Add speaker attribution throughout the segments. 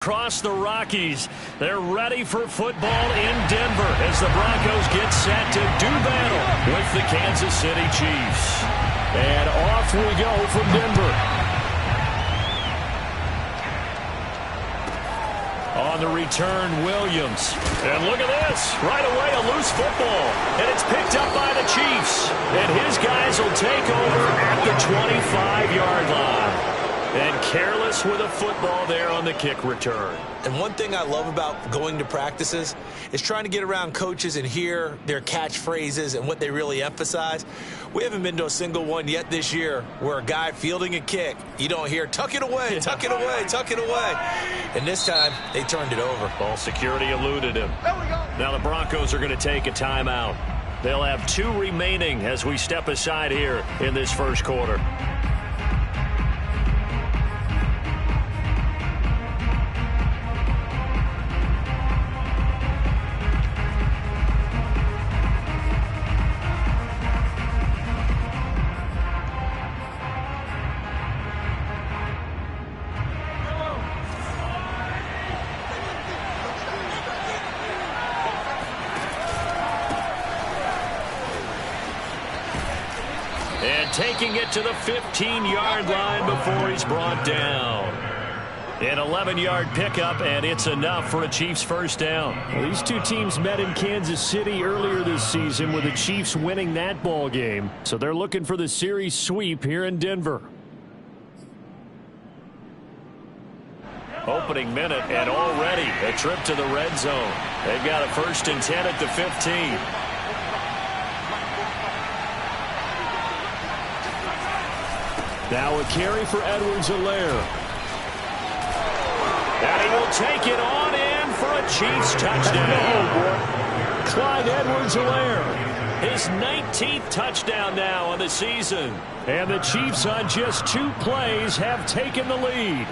Speaker 1: Across the Rockies, they're ready for football in Denver as the Broncos get set to do battle with the Kansas City Chiefs. And off we go from Denver. On the return, Williams. And look at this. Right away, a loose football. And it's picked up by the Chiefs. And his guys will take over at the 25-yard line. And careless with a football there on the kick return.
Speaker 2: And one thing I love about going to practices is trying to get around coaches and hear their catchphrases and what they really emphasize. We haven't been to a single one yet this year where a guy fielding a kick, you don't hear, tuck it away, tuck it away, tuck it away. And this time, they turned it over.
Speaker 1: Ball security eluded him. Now the Broncos are going to take a timeout. They'll have 2 remaining as we step aside here in this first quarter. Taking it to the 15-yard line before he's brought down. An 11-yard pickup, and it's enough for a Chiefs first down.
Speaker 3: Well, these two teams met in Kansas City earlier this season with the Chiefs winning that ball game. So they're looking for the series sweep here in Denver.
Speaker 1: Opening minute, and already a trip to the red zone. They've got a 1st and 10 at the 15.
Speaker 3: Now a carry for Edwards-Helaire.
Speaker 1: And he will take it on in for a Chiefs touchdown.
Speaker 3: Clyde Edwards-Helaire.
Speaker 1: His 19th touchdown now on the season.
Speaker 3: And the Chiefs on just 2 plays have taken the lead.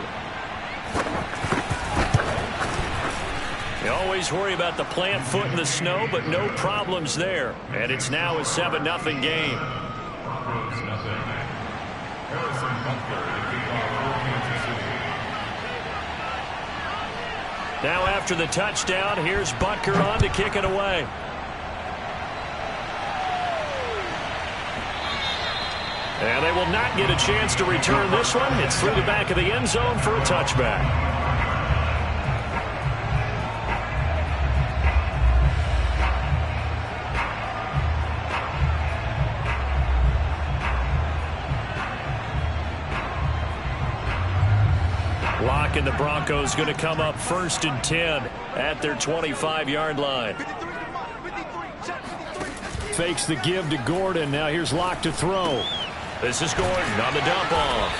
Speaker 1: You always worry about the plant foot in the snow, but no problems there. And it's now a 7-0 game. Now after the touchdown, here's Butker on to kick it away. And they will not get a chance to return this one. It's through the back of the end zone for a touchback. And the Broncos going to come up 1st and 10 at their 25-yard line.
Speaker 3: Fakes the give to Gordon. Now here's Locke to throw.
Speaker 1: This is Gordon on the dump off.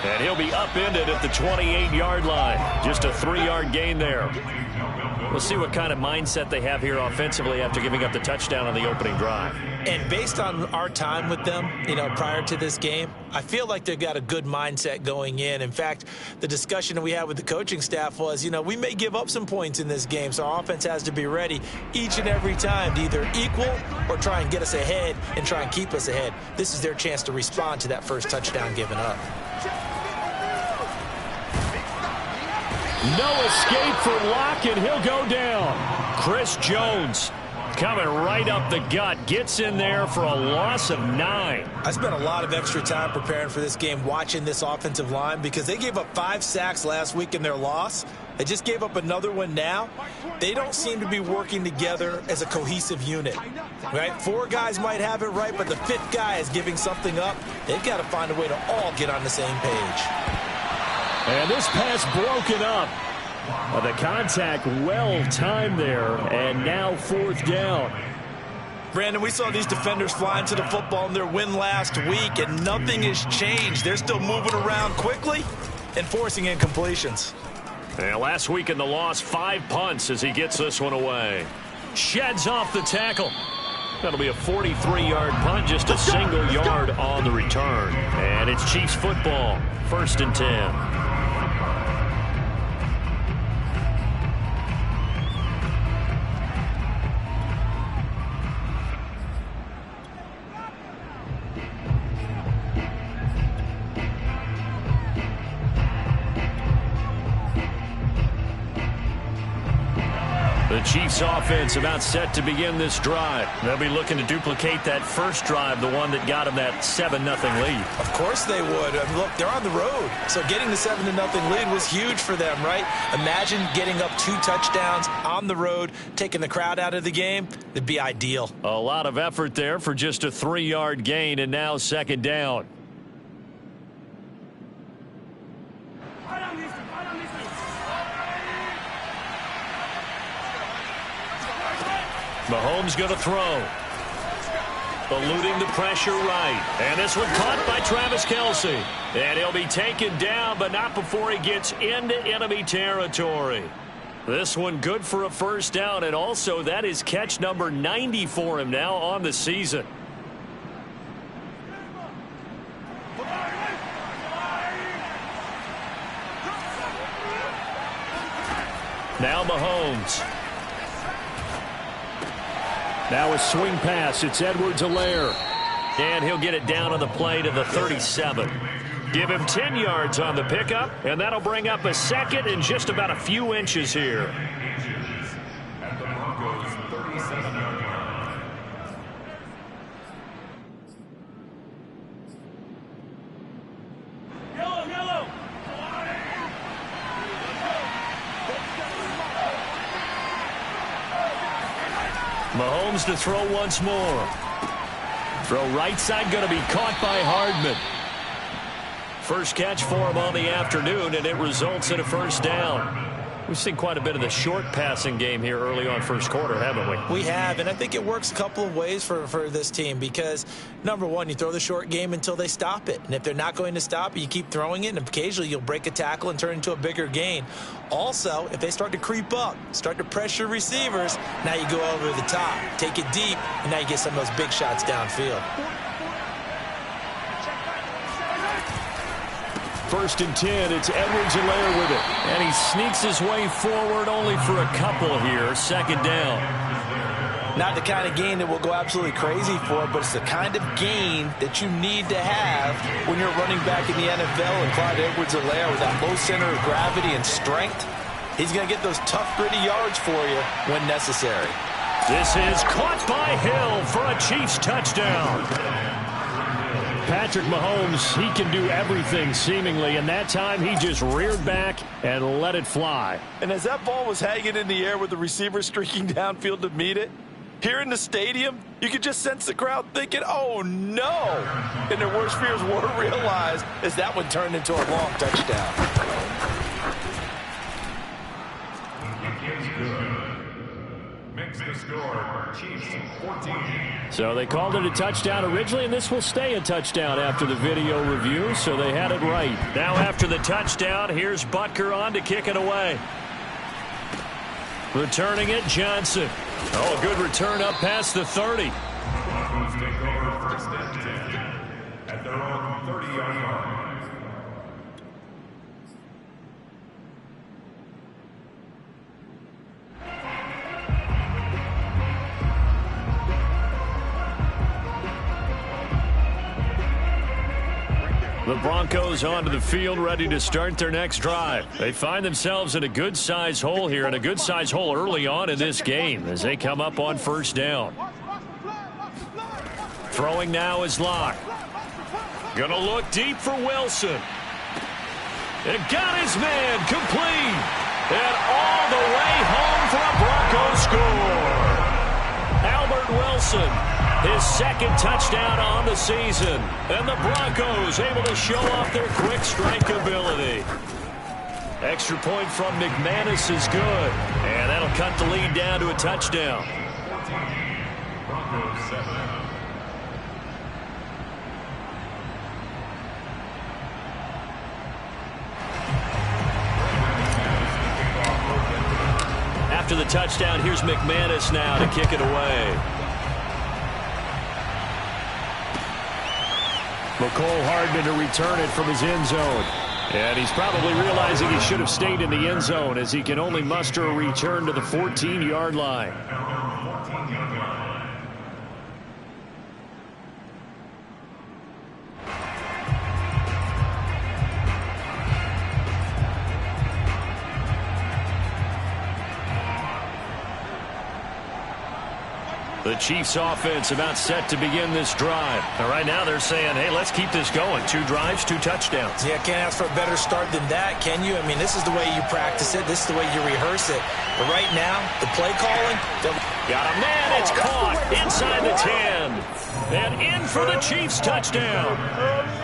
Speaker 1: And he'll be upended at the 28-yard line. Just a 3-yard gain there. We'll see what kind of mindset they have here offensively after giving up the touchdown on the opening drive.
Speaker 2: And based on our time with them, prior to this game, I feel like they've got a good mindset going in. In fact, the discussion that we had with the coaching staff was, we may give up some points in this game, so our offense has to be ready each and every time to either equal or try and get us ahead and try and keep us ahead. This is their chance to respond to that first touchdown given up.
Speaker 3: No escape for Locke, and he'll go down.
Speaker 1: Chris Jones coming right up the gut, gets in there for a loss of 9.
Speaker 2: I spent a lot of extra time preparing for this game, watching this offensive line, because they gave up 5 sacks last week in their loss. They just gave up another one now. They don't seem to be working together as a cohesive unit, right? 4 guys might have it right, but the 5th guy is giving something up. They've got to find a way to all get on the same page.
Speaker 3: And this pass broken up. The contact well timed there, and now 4th down.
Speaker 2: Brandon, we saw these defenders flying to the football in their win last week, and nothing has changed. They're still moving around quickly and forcing incompletions.
Speaker 1: And last week in the loss, 5 punts as he gets this one away. Sheds off the tackle. That'll be a 43-yard punt, just a single yard on the return. And it's Chiefs football, 1st and 10.
Speaker 3: The Chiefs offense about set to begin this drive.
Speaker 1: They'll be looking to duplicate that first drive, the one that got them that 7-0 lead.
Speaker 2: Of course they would. I mean, look, they're on the road. So getting the 7-0 lead was huge for them, right? Imagine getting up 2 touchdowns on the road, taking the crowd out of the game. It'd be ideal.
Speaker 3: A lot of effort there for just a 3-yard gain, and now second down. Mahomes going to throw. Eluding the pressure right. And this one caught by Travis Kelce. And he'll be taken down, but not before he gets into enemy territory. This one good for a first down, and also that is catch number 90 for him now on the season. Now Mahomes. Now a swing pass. It's Edwards-Helaire. And he'll get it down on the play to the 37. Give him 10 yards on the pickup, and that'll bring up a second and just about a few inches here.
Speaker 4: At the Broncos' 37-yard line.
Speaker 1: Yellow.
Speaker 3: Mahomes to throw once more. Throw right side going to be caught by Hardman. First catch for him on the afternoon, and it results in a first down. We've seen quite a bit of the short passing game here early on first quarter, haven't we?
Speaker 2: We have, and I think it works a couple of ways for this team because, number one, you throw the short game until they stop it. And if they're not going to stop it, you keep throwing it, and occasionally you'll break a tackle and turn into a bigger gain. Also, if they start to creep up, start to pressure receivers, now you go over the top, take it deep, and now you get some of those big shots downfield.
Speaker 3: First and 10, it's Edwards-Helaire with it. And he sneaks his way forward only for a couple here. Second down.
Speaker 2: Not the kind of gain that we'll go absolutely crazy for, but it's the kind of gain that you need to have when you're running back in the NFL. And Clyde Edwards-Helaire with that low center of gravity and strength, he's going to get those tough, gritty yards for you when necessary.
Speaker 3: This is caught by Hill for a Chiefs touchdown. Patrick Mahomes, he can do everything seemingly, and that time he just reared back and let it fly.
Speaker 2: And as that ball was hanging in the air with the receiver streaking downfield to meet it, here in the stadium, you could just sense the crowd thinking, oh no! And their worst fears were realized as that one turned into a long touchdown.
Speaker 4: Makes the score, Chiefs 14.
Speaker 3: So they called it a touchdown originally, and this will stay a touchdown after the video review, so they had it right. Now after the touchdown, here's Butker on to kick it away. Returning it, Johnson. Oh, a good return up past the 30.
Speaker 4: Broncos take over first and 10 at their own 30-yard line.
Speaker 3: The Broncos onto the field, ready to start their next drive. They find themselves in a good-sized hole here, and a good-sized hole early on in this game as they come up on first down. Throwing now is Locke. Gonna look deep for Wilson. And got his man complete. And all the way home for a Broncos score. Albert Wilson, his second touchdown on the season. And the Broncos able to show off their quick strike ability. Extra point from McManus is good. And that'll cut the lead down to a touchdown.
Speaker 4: 14, Broncos 7.
Speaker 3: After the touchdown, here's McManus now to kick it away. McCole Hardman to return it from his end zone. And he's probably realizing he should have stayed in the end zone as he can only muster a return to the 14-yard line. The Chiefs offense about set to begin this drive. And right now they're saying, hey, let's keep this going. 2 drives, 2 touchdowns.
Speaker 2: Yeah, can't ask for a better start than that, can you? I mean, this is the way you practice it. This is the way you rehearse it. But right now, the play calling.
Speaker 3: Got a man. It's caught inside the 10. And in for the Chiefs touchdown.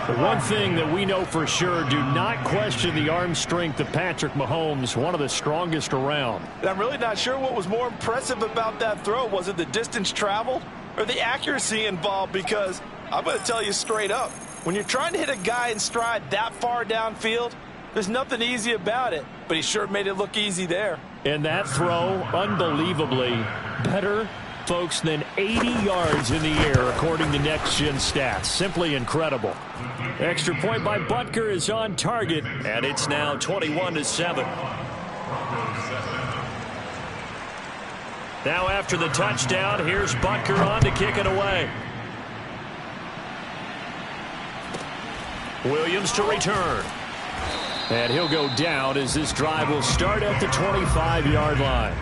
Speaker 3: The one thing that we know for sure, do not question the arm strength of Patrick Mahomes, one of the strongest around.
Speaker 5: I'm really not sure what was more impressive about that throw. Was it the distance traveled or the accuracy involved? Because I'm going to tell you straight up, when you're trying to hit a guy in stride that far downfield, there's nothing easy about it. But he sure made it look easy there.
Speaker 3: And that throw, unbelievably better, folks, than 80 yards in the air, according to Next Gen Stats. Simply incredible. Extra point by Butker is on target, and it's now 21-7. Now after the touchdown, here's Butker on to kick it away. Williams to return. And he'll go down as this drive will start at the 25-yard line.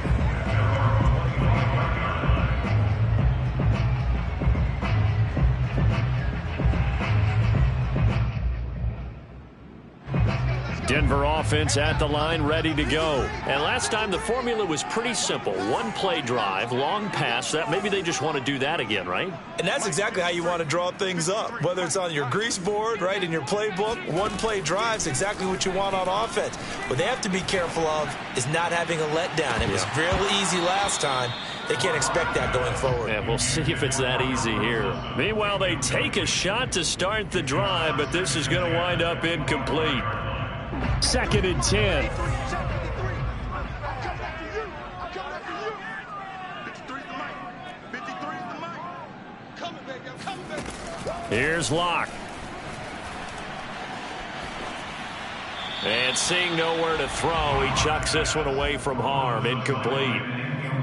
Speaker 3: Denver offense at the line, ready to go. And last time the formula was pretty simple. 1-play drive, long pass. That maybe they just want to do that again, right?
Speaker 2: And that's exactly how you want to draw things up. Whether it's on your grease board, right, in your playbook, 1-play drives exactly what you want on offense. What they have to be careful of is not having a letdown. It was real easy last time. They can't expect that going forward.
Speaker 3: Yeah, we'll see if it's that easy here. Meanwhile, they take a shot to start the drive, but this is going to wind up incomplete. 2nd and 10. Here's Locke. And seeing nowhere to throw, he chucks this one away from harm. Incomplete.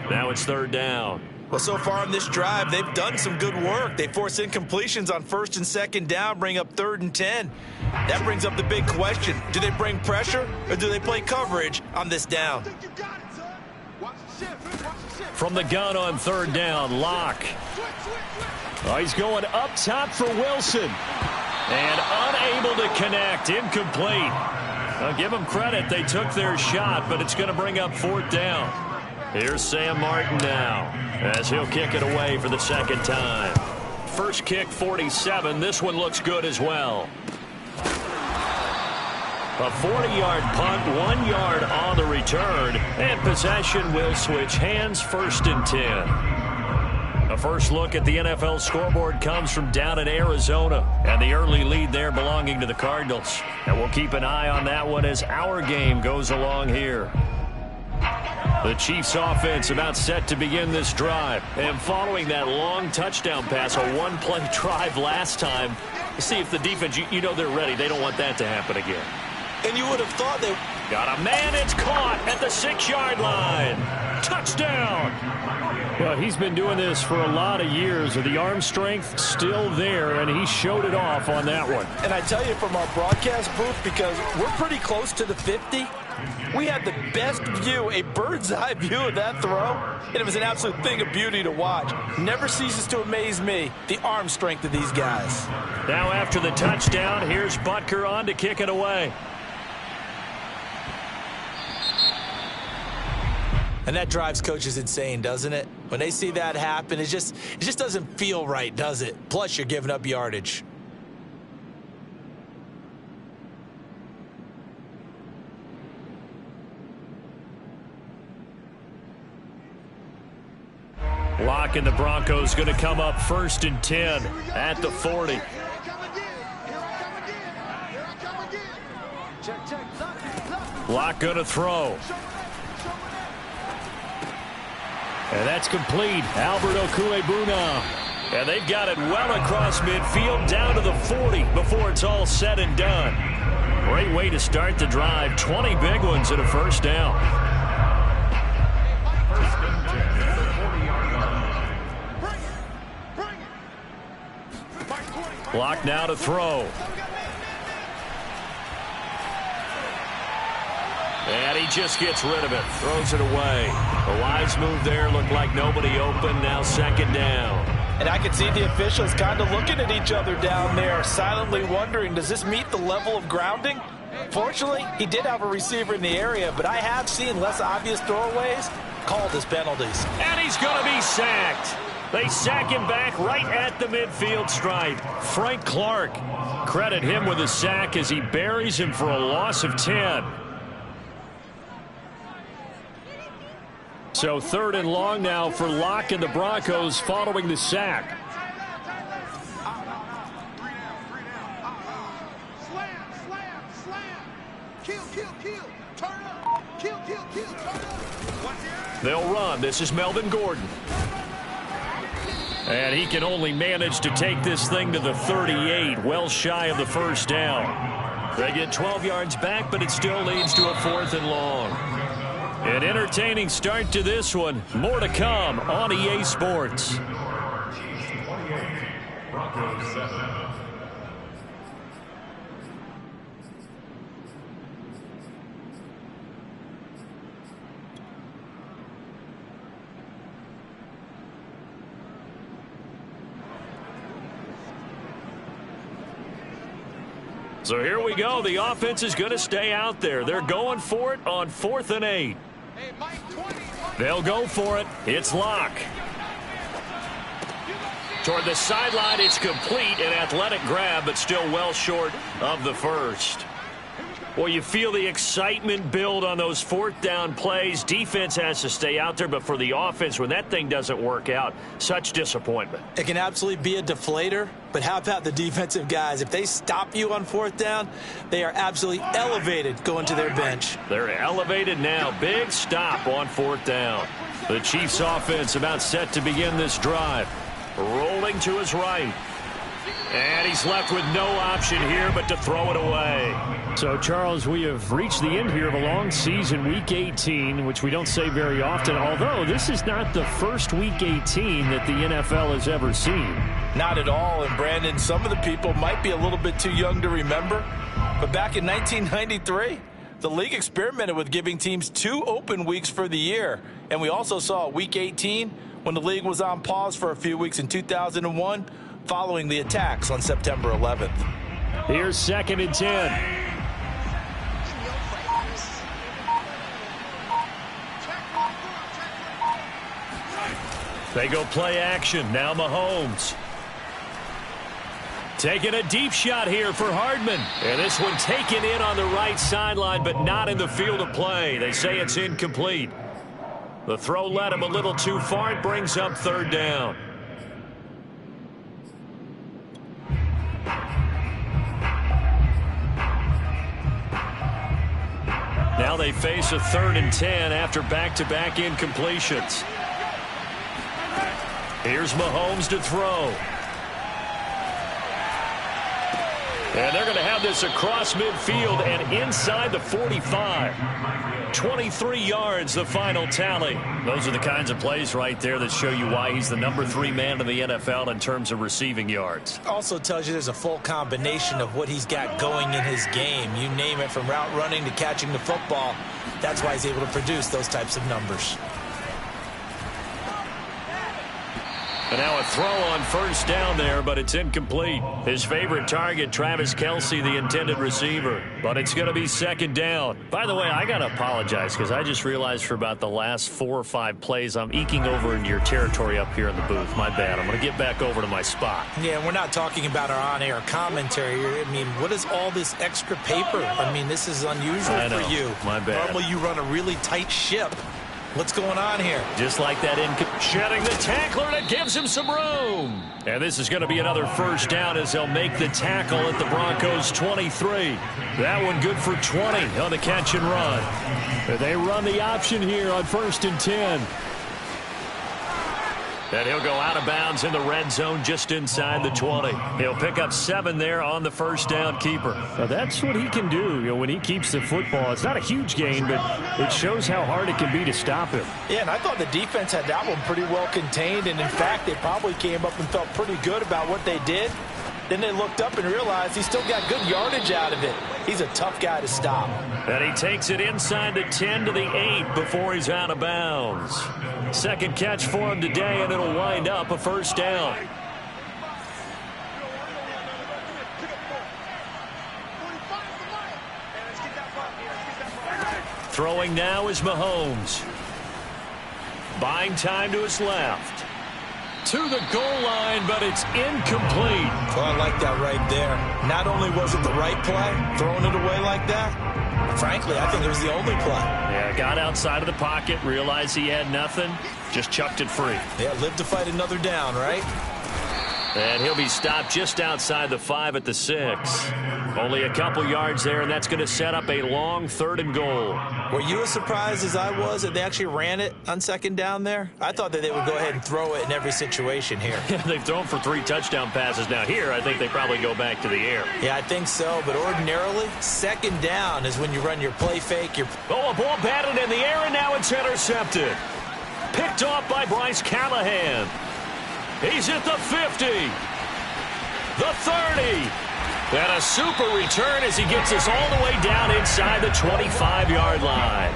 Speaker 3: Now it's 3rd down.
Speaker 2: Well, so far on this drive, they've done some good work. They force incompletions on 1st and 2nd down, bring up 3rd and 10. That brings up the big question. Do they bring pressure or do they play coverage on this down?
Speaker 3: From the gun on 3rd down, Locke. Oh, he's going up top for Wilson. And unable to connect. Incomplete. I'll give them credit. They took their shot, but it's going to bring up 4th down. Here's Sam Martin now as he'll kick it away for the 2nd time. First kick, 47. This one looks good as well. A 40-yard punt, 1 yard on the return, and possession will switch hands. 1st and 10. A first look at the NFL scoreboard comes from down in Arizona, and the early lead there belonging to the Cardinals. And we'll keep an eye on that one as our game goes along here. The Chiefs offense about set to begin this drive. And following that long touchdown pass, a 1-play drive last time, see if the defense, you know they're ready. They don't want that to happen again.
Speaker 2: And you would have thought they...
Speaker 3: Got a man, it's caught at the 6-yard line. Touchdown! Well, he's been doing this for a lot of years. The arm strength still there, and he showed it off on that one.
Speaker 5: And I tell you, from our broadcast booth, because we're pretty close to the 50, we had the best view, a bird's eye view of that throw, and it was an absolute thing of beauty to watch. Never ceases to amaze me, the arm strength of these guys.
Speaker 3: Now after the touchdown, here's Butker on to kick it away.
Speaker 2: And that drives coaches insane, doesn't it? When they see that happen, it just doesn't feel right, does it? Plus, you're giving up yardage.
Speaker 3: Locke and the Broncos going to come up 1st and 10 at the 40. Locke going to throw. And that's complete. Albert Okuebuna. And they've got it well across midfield down to the 40 before it's all said and done. Great way to start the drive. 20 big ones and a 1st down. Locke now to throw. And he just gets rid of it, throws it away. A wise move there, looked like nobody open, now second down.
Speaker 5: And I can see the officials kind of looking at each other down there, silently wondering, does this meet the level of grounding? Fortunately, he did have a receiver in the area, but I have seen less obvious throwaways called as penalties.
Speaker 3: And he's going to be sacked. They sack him back right at the midfield stripe. Frank Clark, credit him with a sack as he buries him for a loss of 10. So 3rd and long now for Locke and the Broncos following the sack. They'll run. This is Melvin Gordon. And he can only manage to take this thing to the 38, well shy of the first down. They get 12 yards back, but it still leads to a 4th and long. An entertaining start to this one. More to come on EA Sports.
Speaker 4: Chiefs 28, Broncos 7.
Speaker 3: So here we go. The offense is going to stay out there. They're going for it on 4th and 8. They'll go for it. It's Locke. Toward the sideline, it's complete. An athletic grab, but still well short of the first. Well, you feel the excitement build on those 4th down plays. Defense has to stay out there, but for the offense, when that thing doesn't work out, such disappointment.
Speaker 2: It can absolutely be a deflator, but how about the defensive guys? If they stop you on 4th down, they are absolutely elevated going to their bench.
Speaker 3: They're elevated now. Big stop on 4th down. The Chiefs offense about set to begin this drive. Rolling to his right. And he's left with no option here but to throw it away.
Speaker 1: So, Charles, we have reached the end here of a long season, Week 18, which we don't say very often, although this is not the first Week 18 that the NFL has ever seen.
Speaker 5: Not at all, and Brandon, some of the people might be a little bit too young to remember, but back in 1993, the league experimented with giving teams 2 open weeks for the year, and we also saw Week 18 when the league was on pause for a few weeks in 2001 following the attacks on September 11th.
Speaker 3: Here's 2nd and 10. They go play action. Now Mahomes. Taking a deep shot here for Hardman. And this one taken in on the right sideline, but not in the field of play. They say it's incomplete. The throw led him a little too far. It brings up 3rd down. Now they face a 3rd and 10 after back-to-back incompletions. Here's Mahomes to throw. And they're going to have this across midfield and inside the 45. 23 yards, the final tally. Those are the kinds of plays right there that show you why he's the number 3 man in the NFL in terms of receiving yards.
Speaker 2: Also tells you there's a full combination of what he's got going in his game. You name it, from route running to catching the football. That's why he's able to produce those types of numbers.
Speaker 3: And now a throw on 1st down there, but it's incomplete. His favorite target, Travis Kelce, the intended receiver. But it's going to be 2nd down. By the way, I got to apologize because I just realized for about the last 4 or 5 plays, I'm eking over into your territory up here in the booth. My bad. I'm going to get back over to my spot.
Speaker 2: Yeah, we're not talking about our on-air commentary. I mean, what is all this extra paper? I mean, this is unusual for you.
Speaker 3: My bad.
Speaker 2: Normally you run a really tight ship. What's going on here?
Speaker 3: Just like that, shedding the tackler, and it gives him some room. And this is going to be another 1st down as they'll make the tackle at the Broncos 23. That one good for 20 on the catch and run. They run the option here on 1st and 10. And he'll go out of bounds in the red zone just inside the 20. He'll pick up 7 there on the 1st down keeper.
Speaker 1: Now that's what he can do, when he keeps the football. It's not a huge gain, but it shows how hard it can be to stop him.
Speaker 5: Yeah, and I thought the defense had that one pretty well contained, and in fact, they probably came up and felt pretty good about what they did. Then they looked up and realized he still got good yardage out of it. He's a tough guy to stop.
Speaker 3: And he takes it inside the 10 to the 8 before he's out of bounds. Second catch for him today, and it'll wind up a first down. Throwing now is Mahomes. Buying time to his left. To the goal line, but it's incomplete.
Speaker 2: Oh, I like that right there. Not only was it the right play, throwing it away like that, frankly, I think it was the only play.
Speaker 3: Yeah, got outside of the pocket, realized he had nothing, just chucked it free.
Speaker 2: Yeah, live to fight another down, right?
Speaker 3: And he'll be stopped just outside the 5 at the 6. Only a couple yards there, and that's going to set up a long 3rd and goal.
Speaker 2: Were you as surprised as I was that they actually ran it on 2nd down there? I thought that they would go ahead and throw it in every situation here.
Speaker 3: Yeah, they've thrown for 3 touchdown passes. Now here, I think they probably go back to the air.
Speaker 2: Yeah, I think so, but ordinarily, 2nd down is when you run your play fake.
Speaker 3: Oh, a ball batted in the air, and now it's intercepted. Picked off by Bryce Callahan. He's at the 50, the 30, and a super return as he gets us all the way down inside the 25-yard line.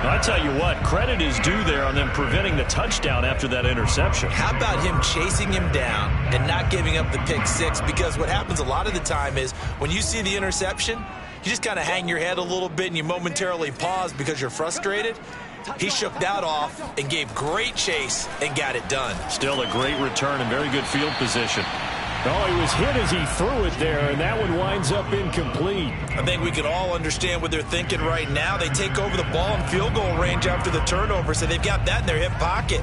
Speaker 3: I tell you what, credit is due there on them preventing the touchdown after that interception.
Speaker 2: How about him chasing him down and not giving up the pick 6? Because what happens a lot of the time is when you see the interception, you just kind of hang your head a little bit and you momentarily pause because you're frustrated. He shook that off and gave great chase and got it done.
Speaker 3: Still a great return and very good field position. Oh, he was hit as he threw it there, and that one winds up incomplete.
Speaker 2: I think we can all understand what they're thinking right now. They take over the ball in field goal range after the turnover, so they've got that in their hip pocket.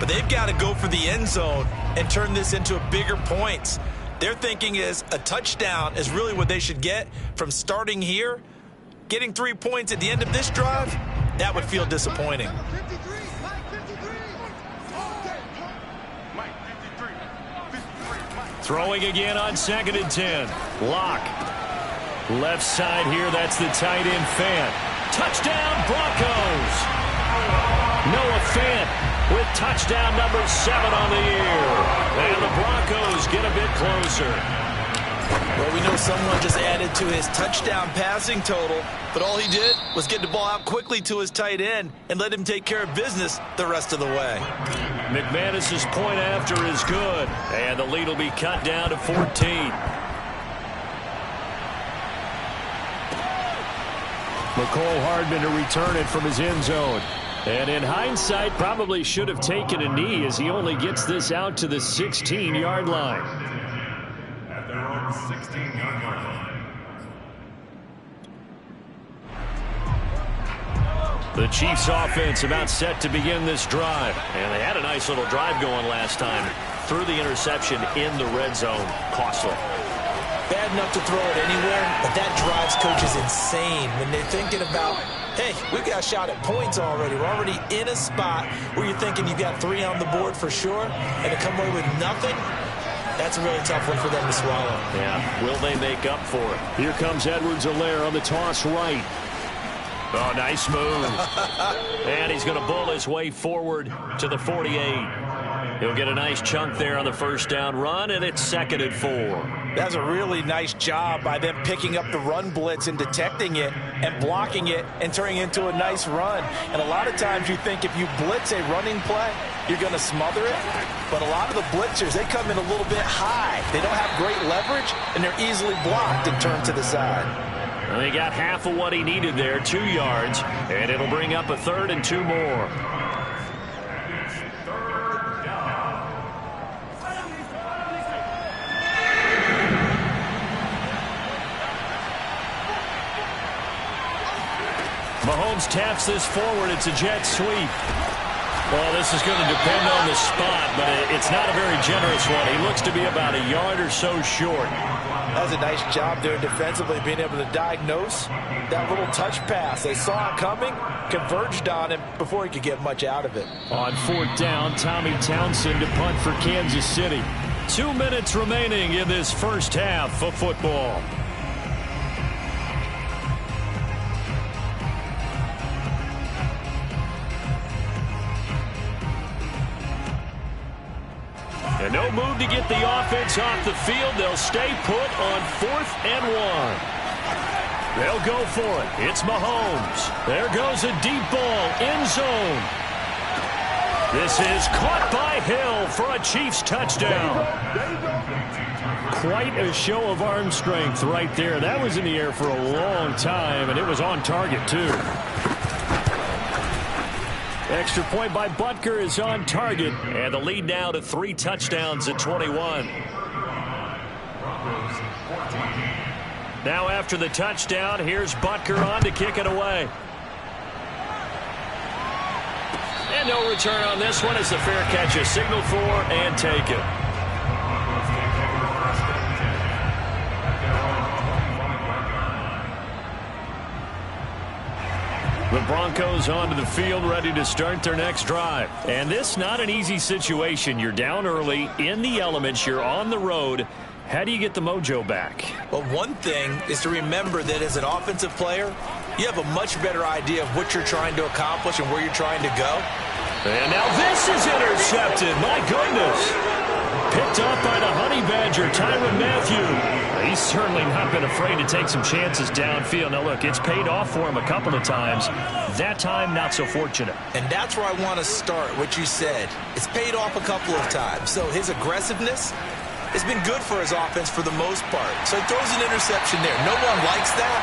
Speaker 2: But they've got to go for the end zone and turn this into bigger points. Their thinking is a touchdown is really what they should get from starting here. Getting 3 points at the end of this drive, that would feel disappointing.
Speaker 3: Throwing again on 2nd and 10. Lock. Left side here, that's the tight end Fant. Touchdown Broncos. Noah Fant with touchdown number 7 on the year. And the Broncos get a bit closer.
Speaker 2: Well, we know someone just added to his touchdown passing total, but all he did was get the ball out quickly to his tight end and let him take care of business the rest of the way.
Speaker 3: McManus's point after is good, and the lead will be cut down to 14. McCole Hardman to return it from his end zone. And in hindsight, probably should have taken a knee as he only gets this out to the 16-yard line.
Speaker 4: At their own 16-yard line.
Speaker 3: The Chiefs offense about set to begin this drive. And they had a nice little drive going last time. Threw the interception in the red zone. Costly.
Speaker 2: Bad enough to throw it anywhere, but that drives coaches insane when they're thinking about, hey, we've got a shot at points already. We're already in a spot where you're thinking you've got 3 on the board for sure, and to come away with nothing, that's a really tough one for them to swallow.
Speaker 3: Yeah, will they make up for it? Here comes Edwards-Helaire on the toss right. Oh, nice move. And he's going to bull his way forward to the 48. He'll get a nice chunk there on the first down run, and it's 2nd and 4.
Speaker 5: That's a really nice job by them picking up the run blitz and detecting it and blocking it and turning it into a nice run. And a lot of times you think if you blitz a running play, you're going to smother it. But a lot of the blitzers, they come in a little bit high. They don't have great leverage, and they're easily blocked and turned to the side.
Speaker 3: And he got half of what he needed there, 2 yards, and it'll bring up a 3rd and 2 more. Mahomes taps this forward. It's a jet sweep. Well, this is going to depend on the spot, but it's not a very generous one. He looks to be about a yard or so short.
Speaker 5: That was a nice job there defensively, being able to diagnose that little touch pass. They saw it coming, converged on him before he could get much out of it.
Speaker 3: On 4th down, Tommy Townsend to punt for Kansas City. 2 minutes remaining in this first half of football. And No move to get the offense off the field. They'll stay put on 4th and 1. They'll go for it. It's Mahomes. There goes a deep ball. End zone. This is caught by Hill for a Chiefs touchdown. Quite a show of arm strength right there. That was in the air for a long time, and it was on target, too. Extra point by Butker is on target, and the lead now to 3 touchdowns at 21. Now after the touchdown, here's Butker on to kick it away. And no return on this one as the fair catch is signaled for and taken. The Broncos onto the field ready to start their next drive. And this not an easy situation. You're down early, in the elements, you're on the road. How do you get the mojo back?
Speaker 2: Well, one thing is to remember that as an offensive player, you have a much better idea of what you're trying to accomplish and where you're trying to go.
Speaker 3: And now this is intercepted. My goodness. Picked off by the Honey Badger, Tyrann Mathieu. He's certainly not been afraid to take some chances downfield. Now, look, it's paid off for him a couple of times. That time, not so fortunate.
Speaker 2: And that's where I want to start, what you said. It's paid off a couple of times. So his aggressiveness has been good for his offense for the most part. So he throws an interception there. No one likes that,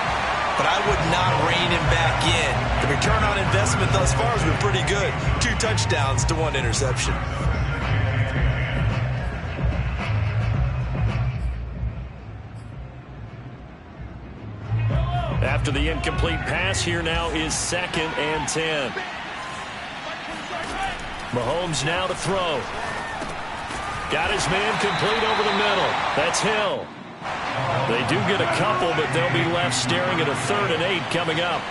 Speaker 2: but I would not rein him back in. The return on investment thus far has been pretty good. 2 touchdowns to 1 interception.
Speaker 3: After the incomplete pass, here now is 2nd and 10. Mahomes now to throw. Got his man complete over the middle. That's Hill. They do get a couple, but they'll be left staring at a 3rd and 8 coming up.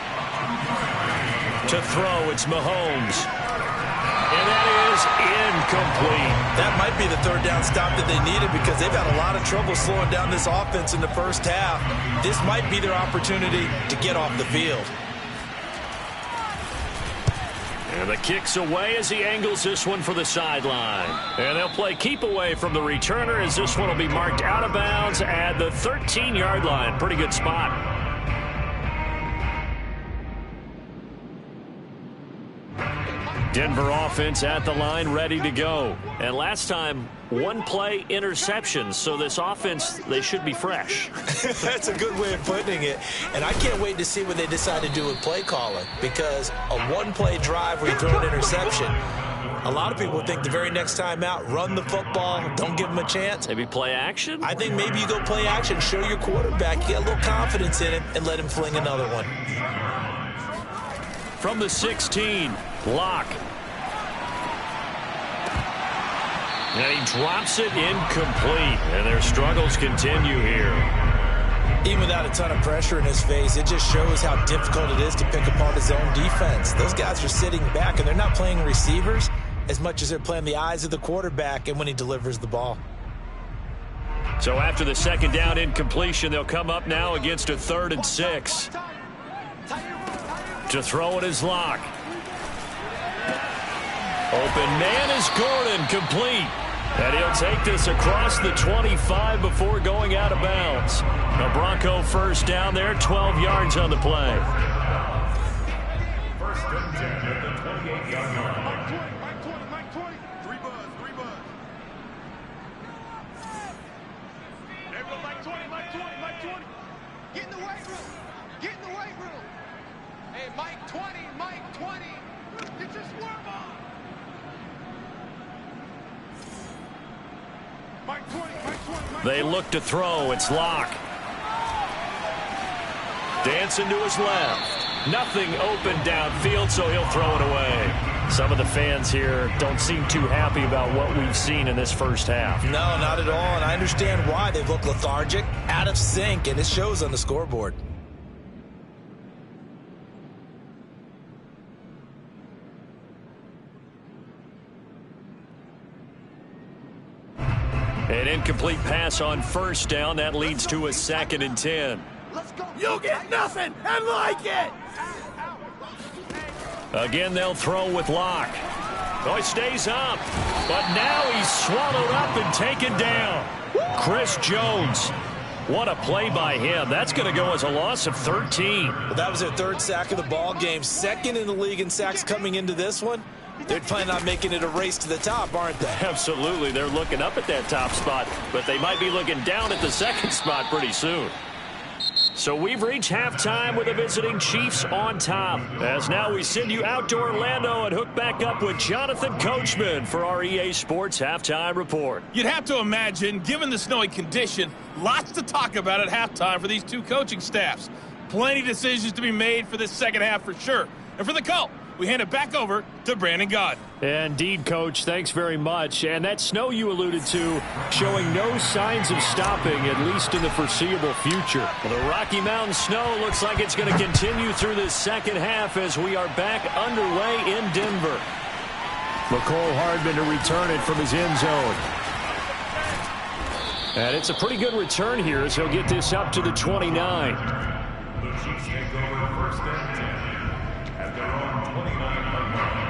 Speaker 3: To throw, it's Mahomes. And that is incomplete.
Speaker 2: That might be the 3rd down stop that they needed because they've had a lot of trouble slowing down this offense in the first half. This might be their opportunity to get off the field.
Speaker 3: And the kick's away as he angles this one for the sideline. And they'll play keep away from the returner as this one will be marked out of bounds at the 13-yard line. Pretty good spot. Denver offense at the line, ready to go. And last time, 1 play interception. So this offense, they should be fresh.
Speaker 2: That's a good way of putting it. And I can't wait to see what they decide to do with play calling. Because a 1-play drive where you throw an interception, a lot of people think the very next time out, run the football, don't give them a chance.
Speaker 3: Maybe play action?
Speaker 2: I think maybe you go play action, show your quarterback, you get a little confidence in him, and let him fling another one.
Speaker 3: From the 16, Locke. And he drops it incomplete. And their struggles continue here.
Speaker 2: Even without a ton of pressure in his face, it just shows how difficult it is to pick apart his own defense. Those guys are sitting back, and they're not playing receivers as much as they're playing the eyes of the quarterback and when he delivers the ball.
Speaker 3: So after the 2nd down incompletion, they'll come up now against a 3rd and 6. To throw it is Locke. Open man is Gordon, complete. And he'll take this across the 25 before going out of bounds. The Bronco first down there, 12 yards on the play.
Speaker 4: 1st and 10 at the 28-yard line.
Speaker 6: Mike 20. 3 buzz. There we go, Mike 20. Get in the weight room. Hey, Mike 20. Get your swerve on. Mike 20.
Speaker 3: They look to throw. It's Locke. Dancing to his left. Nothing open downfield, so he'll throw it away. Some of the fans here don't seem too happy about what we've seen in this first half.
Speaker 2: No, not at all, and I understand why. They've looked lethargic, out of sync, and it shows on the scoreboard.
Speaker 3: An incomplete pass on 1st down. That leads to a 2nd and 10.
Speaker 6: You'll get nothing and like it.
Speaker 3: Again, they'll throw with Locke. Oh, he stays up. But now he's swallowed up and taken down. Chris Jones. What a play by him. That's going to go as a loss of 13.
Speaker 2: Well, that was their third sack of the ball game. Second in the league in sacks coming into this one. They're planning on making it a race to the top, aren't they?
Speaker 3: Absolutely. They're looking up at that top spot, but they might be looking down at the second spot pretty soon. So we've reached halftime with the visiting Chiefs on top. As now we send you out to Orlando and hook back up with Jonathan Coachman for our EA Sports Halftime Report.
Speaker 7: You'd have to imagine, given the snowy condition, lots to talk about at halftime for these two coaching staffs. Plenty of decisions to be made for this second half for sure. And for the call, we hand it back over to Brandon Gaudin.
Speaker 3: Indeed, Coach. Thanks very much. And that snow you alluded to showing no signs of stopping, at least in the foreseeable future. Well, the Rocky Mountain snow looks like it's going to continue through the second half as we are back underway in Denver. McCole Hardman to return it from his end zone. And it's a pretty good return here as he'll get this up to the 29.
Speaker 4: The Chiefs take over first and 10 at their own 29-yard line.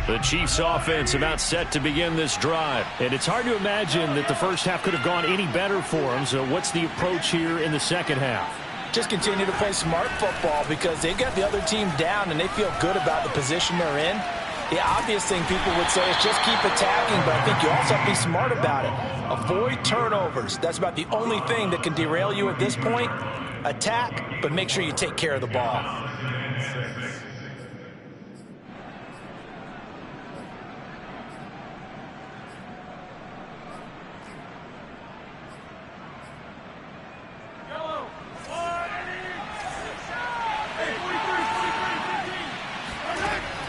Speaker 3: The Chiefs offense about set to begin this drive. And it's hard to imagine that the first half could have gone any better for them. So what's the approach here in the second half?
Speaker 2: Just continue to play smart football because they got the other team down and they feel good about the position they're in. The obvious thing people would say is just keep attacking, but I think you also have to be smart about it. Avoid turnovers. That's about the only thing that can derail you at this point. Attack, but make sure you take care of the ball.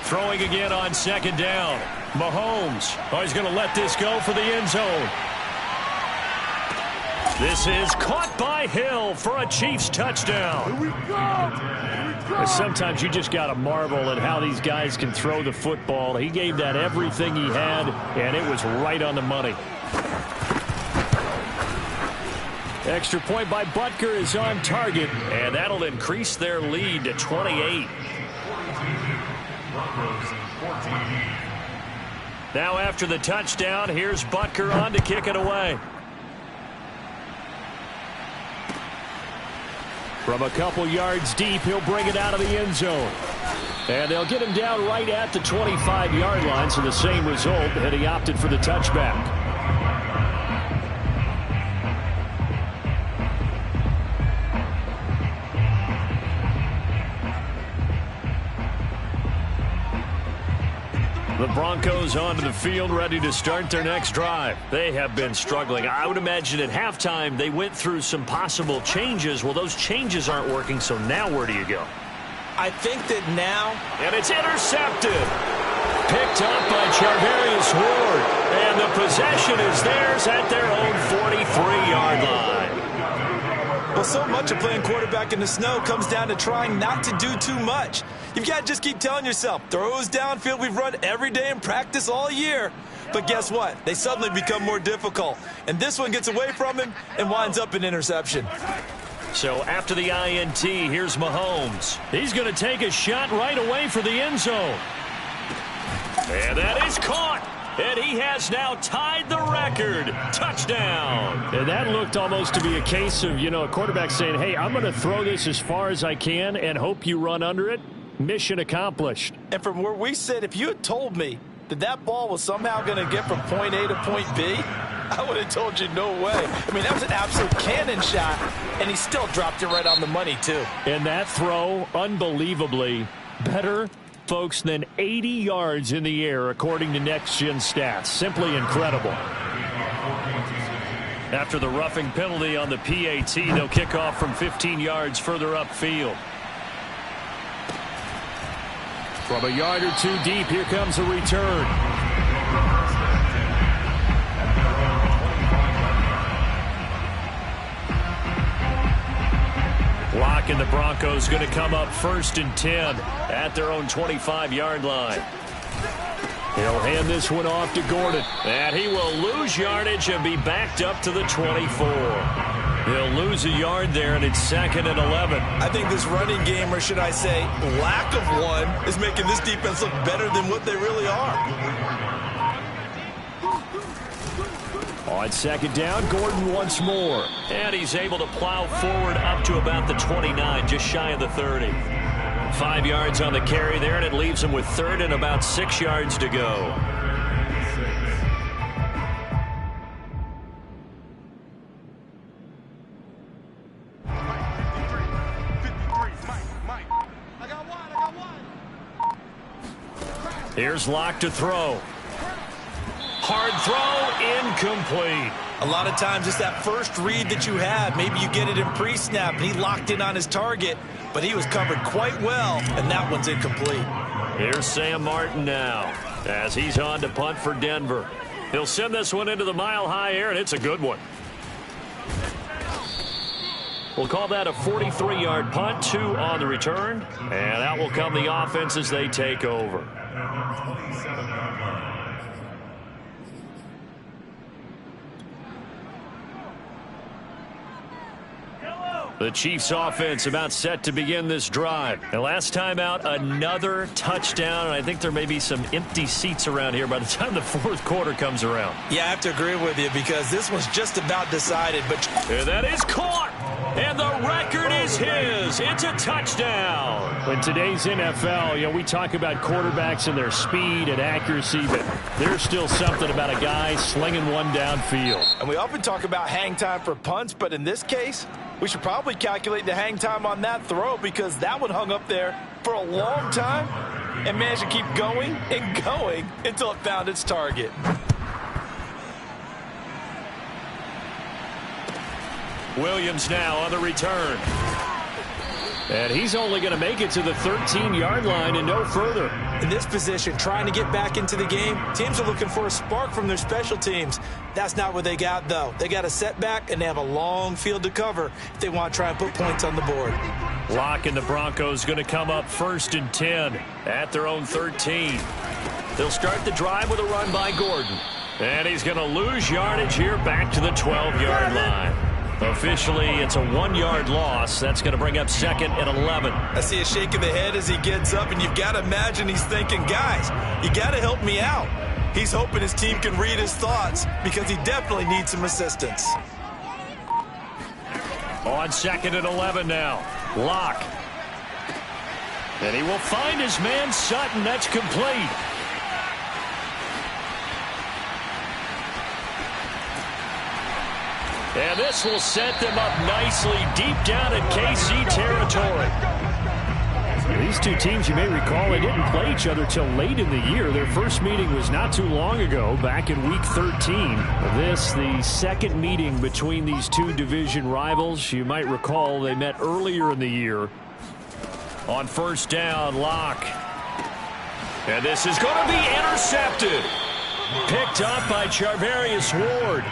Speaker 3: Throwing again on second down. Mahomes. Oh, he's going to let this go for the end zone. This is caught by Hill for a Chiefs touchdown.
Speaker 6: Here we go.
Speaker 3: Sometimes you just got to marvel at how these guys can throw the football. He gave that everything he had, and it was right on the money. Extra point by Butker is on target, and that'll increase their lead to 28. Now after the touchdown, here's Butker on to kick it away. From a couple yards deep, he'll bring it out of the end zone. And they'll get him down right at the 25-yard line, so the same result, and he opted for the touchback. The Broncos onto the field, ready to start their next drive. They have been struggling. I would imagine at halftime they went through some possible changes. Well, those changes aren't working, so now where do you go?
Speaker 2: I think that now...
Speaker 3: And it's intercepted. Picked up by Charvarius Ward. And the possession is theirs at their own 43-yard line.
Speaker 2: Well, so much of playing quarterback in the snow comes down to trying not to do too much. You've got to just keep telling yourself, throws downfield we've run every day in practice all year. But guess what? They suddenly become more difficult. And this one gets away from him and winds up an interception.
Speaker 3: So after the INT, here's Mahomes. He's going to take a shot right away for the end zone. And that is caught. And he has now tied the record. Touchdown. And that looked almost to be a case of, a quarterback saying, hey, I'm going to throw this as far as I can and hope you run under it. Mission accomplished.
Speaker 2: And from where we sit, if you had told me that that ball was somehow going to get from point A to point B, I would have told you no way. I mean, that was an absolute cannon shot, and he still dropped it right on the money, too.
Speaker 3: And that throw, unbelievably, better, folks, than 80 yards in the air, according to Next Gen Stats. Simply incredible. After the roughing penalty on the PAT, they'll kick off from 15 yards further upfield. From a yard or two deep, here comes a return. Lock and the Broncos going to come up 1st and 10 at their own 25-yard line. He'll hand this one off to Gordon. And he will lose yardage and be backed up to the 24. He'll lose a yard there, and it's 2nd and 11.
Speaker 2: I think this running game, or should I say lack of one, is making this defense look better than what they really are.
Speaker 3: On 2nd down, Gordon once more. And he's able to plow forward up to about the 29, just shy of the 30. 5 yards on the carry there, and it leaves him with 3rd and about 6 yards to go. Here's Locke to throw. Hard throw, incomplete.
Speaker 2: A lot of times it's that first read that you have. Maybe you get it in pre-snap, and he locked in on his target, but he was covered quite well, and that one's incomplete.
Speaker 3: Here's Sam Martin now as he's on to punt for Denver. He'll send this one into the mile-high air, and it's a good one. We'll call that a 43-yard punt, 2 on the return, and out will come the offense as they take over. The Chiefs offense about set to begin this drive. And last time out, another touchdown. And I think there may be some empty seats around here by the time the 4th quarter comes around.
Speaker 2: Yeah, I have to agree with you because this one's just about decided.
Speaker 3: And that is caught. And the record is his. It's a touchdown. In today's NFL, we talk about quarterbacks and their speed and accuracy, but there's still something about a guy slinging one downfield.
Speaker 5: And we often talk about hang time for punts, but in this case, we should probably calculate the hang time on that throw because that one hung up there for a long time and managed to keep going and going until it found its target.
Speaker 3: Williams now on the return. And he's only going to make it to the 13-yard line and no further.
Speaker 2: In this position, trying to get back into the game, teams are looking for a spark from their special teams. That's not what they got, though. They got a setback, and they have a long field to cover if they want to try and put points on the board.
Speaker 3: Locke and the Broncos going to come up 1st and 10 at their own 13. They'll start the drive with a run by Gordon. And he's going to lose yardage here back to the 12-yard line. Officially, it's a 1-yard loss. That's going to bring up 2nd and 11.
Speaker 2: I see a shake of the head as he gets up, and you've got to imagine he's thinking, guys, you got to help me out. He's hoping his team can read his thoughts because he definitely needs some assistance.
Speaker 3: On 2nd and 11 now. Locke. And he will find his man Sutton. That's complete. And this will set them up nicely deep down in KC territory. These two teams, you may recall, they didn't play each other till late in the year. Their first meeting was not too long ago, back in Week 13. This, the second meeting between these two division rivals. You might recall they met earlier in the year. On 1st down, Locke. And this is going to be intercepted. Picked up by Charvarius Ward.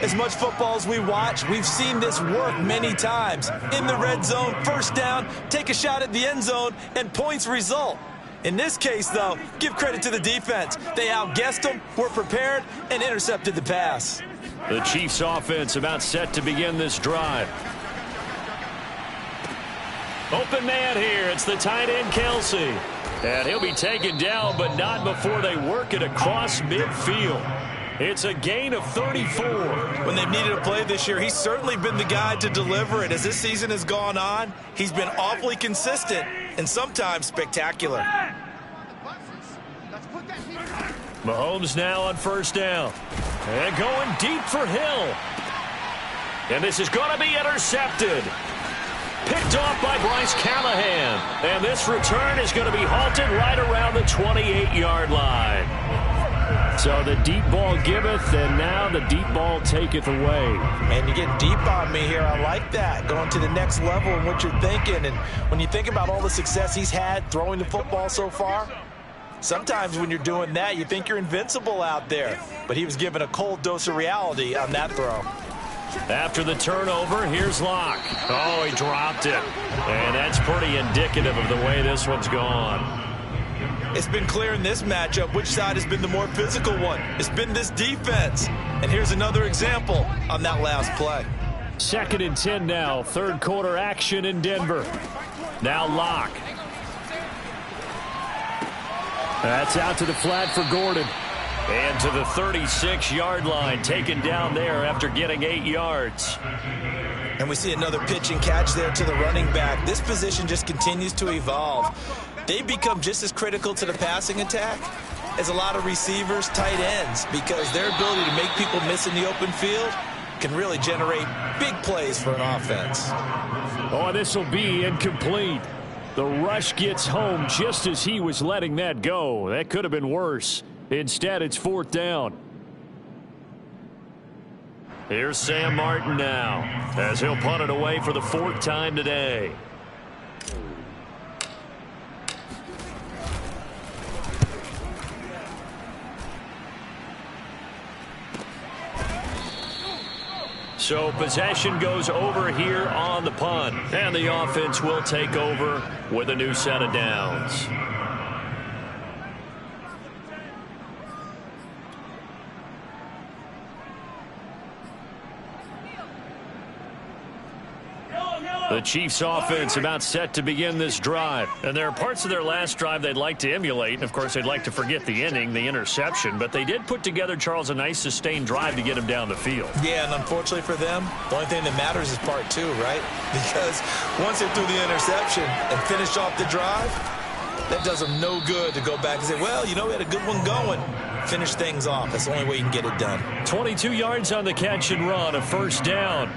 Speaker 2: As much football as we watch, we've seen this work many times. In the red zone, 1st down, take a shot at the end zone, and points result. In this case, though, give credit to the defense. They outguessed them, were prepared, and intercepted the pass.
Speaker 3: The Chiefs offense about set to begin this drive. Open man here. It's the tight end, Kelsey. And he'll be taken down, but not before they work it across midfield. It's a gain of 34.
Speaker 2: When they've needed a play this year, he's certainly been the guy to deliver it. As this season has gone on, he's been awfully consistent and sometimes spectacular.
Speaker 3: Mahomes now on 1st down. And going deep for Hill. And this is going to be intercepted. Picked off by Bryce Callahan. And this return is going to be halted right around the 28-yard line. So the deep ball giveth, and now the deep ball taketh away.
Speaker 2: Man, you're getting deep on me here. I like that. Going to the next level in what you're thinking. And when you think about all the success he's had throwing the football so far, sometimes when you're doing that, you think you're invincible out there. But he was given a cold dose of reality on that throw.
Speaker 3: After the turnover, here's Locke. Oh, he dropped it. And that's pretty indicative of the way this one's gone.
Speaker 2: It's been clear in this matchup which side has been the more physical one. It's been this defense. And here's another example on that last play.
Speaker 3: 2nd and 10 now. Third quarter action in Denver. Now Locke. That's out to the flat for Gordon. And to the 36-yard line, taken down there after getting 8 yards.
Speaker 2: And we see another pitch and catch there to the running back. This position just continues to evolve. They become just as critical to the passing attack as a lot of receivers, tight ends, because their ability to make people miss in the open field can really generate big plays for an offense.
Speaker 3: Oh, this will be incomplete. The rush gets home just as he was letting that go. That could have been worse. Instead, it's 4th down. Here's Sam Martin now, as he'll punt it away for the 4th time today. So possession goes over here on the punt, and the offense will take over with a new set of downs. The Chiefs offense about set to begin this drive. And there are parts of their last drive they'd like to emulate. And, of course, they'd like to forget the inning, the interception. But they did put together, Charles, a nice sustained drive to get him down the field.
Speaker 2: Yeah, and unfortunately for them, the only thing that matters is part 2, right? Because once they threw the interception and finished off the drive, that does them no good to go back and say, well, you know, we had a good one going. Finish things off. That's the only way you can get it done.
Speaker 3: 22 yards on the catch and run, a 1st down.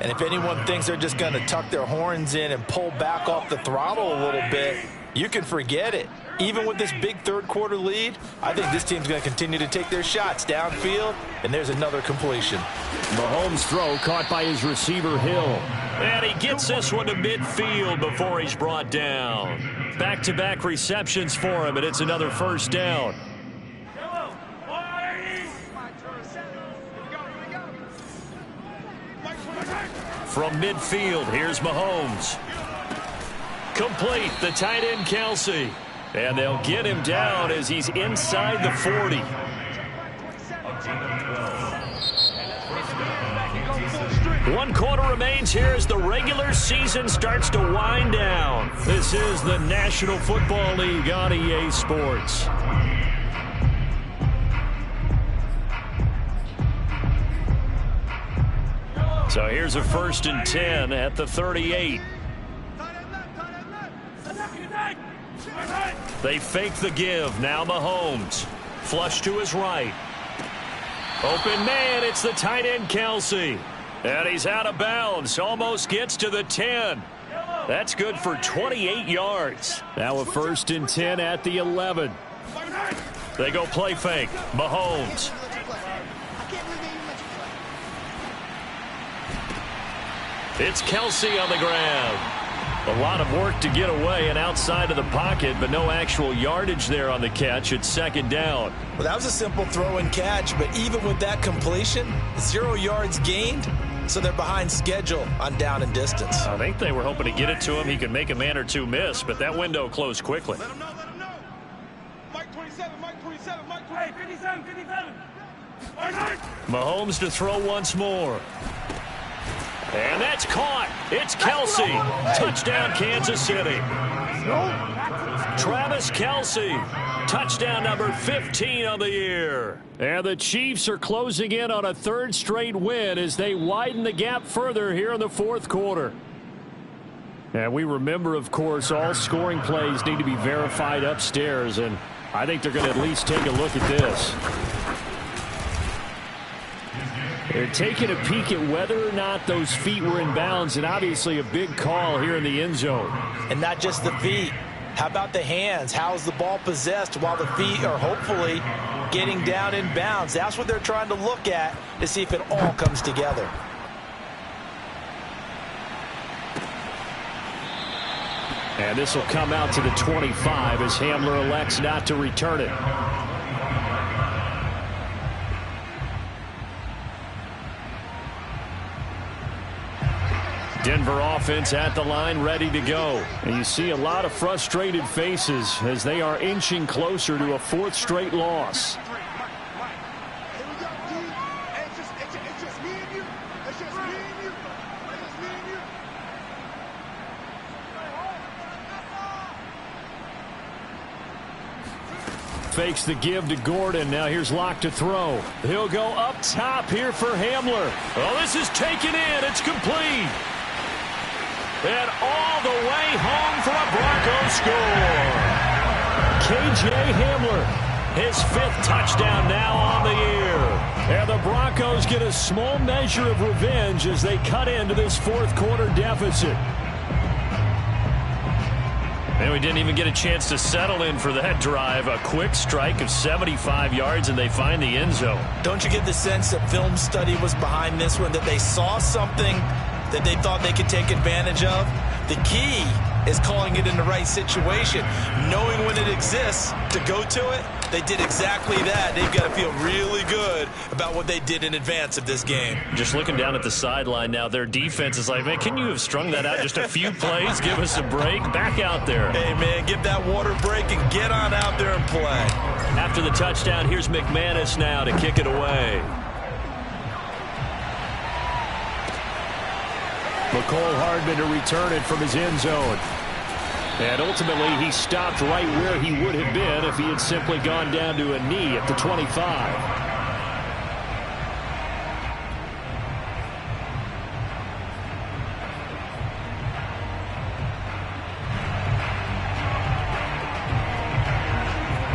Speaker 2: And if anyone thinks they're just going to tuck their horns in and pull back off the throttle a little bit, you can forget it. Even with this big third quarter lead, I think this team's going to continue to take their shots downfield, and there's another completion.
Speaker 3: Mahomes' throw caught by his receiver, Hill. And he gets this one to midfield before he's brought down. Back-to-back receptions for him, and it's another 1st down. From midfield, here's Mahomes. Complete, the tight end Kelsey. And they'll get him down as he's inside the 40. One quarter remains here as the regular season starts to wind down. This is the National Football League on EA Sports. So here's a 1st and 10 at the 38. They fake the give. Now Mahomes. Flush to his right. Open man. It's the tight end Kelsey. And he's out of bounds. Almost gets to the 10. That's good for 28 yards. Now a 1st and 10 at the 11. They go play fake. Mahomes. It's Kelsey on the ground. A lot of work to get away and outside of the pocket, but no actual yardage there on the catch. It's 2nd down.
Speaker 2: Well, that was a simple throw and catch, but even with that completion, 0 yards gained, so they're behind schedule on down and distance.
Speaker 3: I think they were hoping to get it to him. He could make a man or two miss, but that window closed quickly.
Speaker 6: Let him know, let him know. Mike 27, Mike 27, Mike 27. Hey, 57, 57.
Speaker 3: Mahomes to throw once more. And that's caught. It's Kelsey. Touchdown, Kansas City. Travis Kelsey. Touchdown number 15 on the year. And the Chiefs are closing in on a 3rd straight win as they widen the gap further here in the 4th quarter. And we remember, of course, all scoring plays need to be verified upstairs. And I think they're going to at least take a look at this. They're taking a peek at whether or not those feet were in bounds, and obviously a big call here in the end zone.
Speaker 2: And not just the feet. How about the hands? How's the ball possessed while the feet are hopefully getting down in bounds? That's what they're trying to look at to see if it all comes together.
Speaker 3: And this will come out to the 25 as Hamler elects not to return it. Denver offense at the line, ready to go. And you see a lot of frustrated faces as they are inching closer to a fourth straight loss. Fakes the give to Gordon. Now here's Locke to throw. He'll go up top here for Hamler.
Speaker 1: Oh, this is taken in. It's complete. And all the way home for a Broncos score.
Speaker 3: K.J. Hamler,
Speaker 1: his 5th touchdown now on the year.
Speaker 3: And the Broncos get a small measure of revenge as they cut into this fourth quarter deficit.
Speaker 1: And we didn't even get a chance to settle in for that drive. A quick strike of 75 yards, and they find the end zone.
Speaker 2: Don't you get the sense that film study was behind this one, that they saw something that they thought they could take advantage of? The key is calling it in the right situation, knowing when it exists to go to it. They did exactly that. They've got to feel really good about what they did in advance of this game.
Speaker 1: Just looking down at the sideline now, their defense is like, man, can you have strung that out just a few plays? Give us a break. Back out there.
Speaker 2: Hey, man, give that water break and get on out there and play.
Speaker 1: After the touchdown, here's McManus now to kick it away.
Speaker 3: McCole Hardman to return it from his end zone. And ultimately, he stopped right where he would have been if he had simply gone down to a knee at the 25.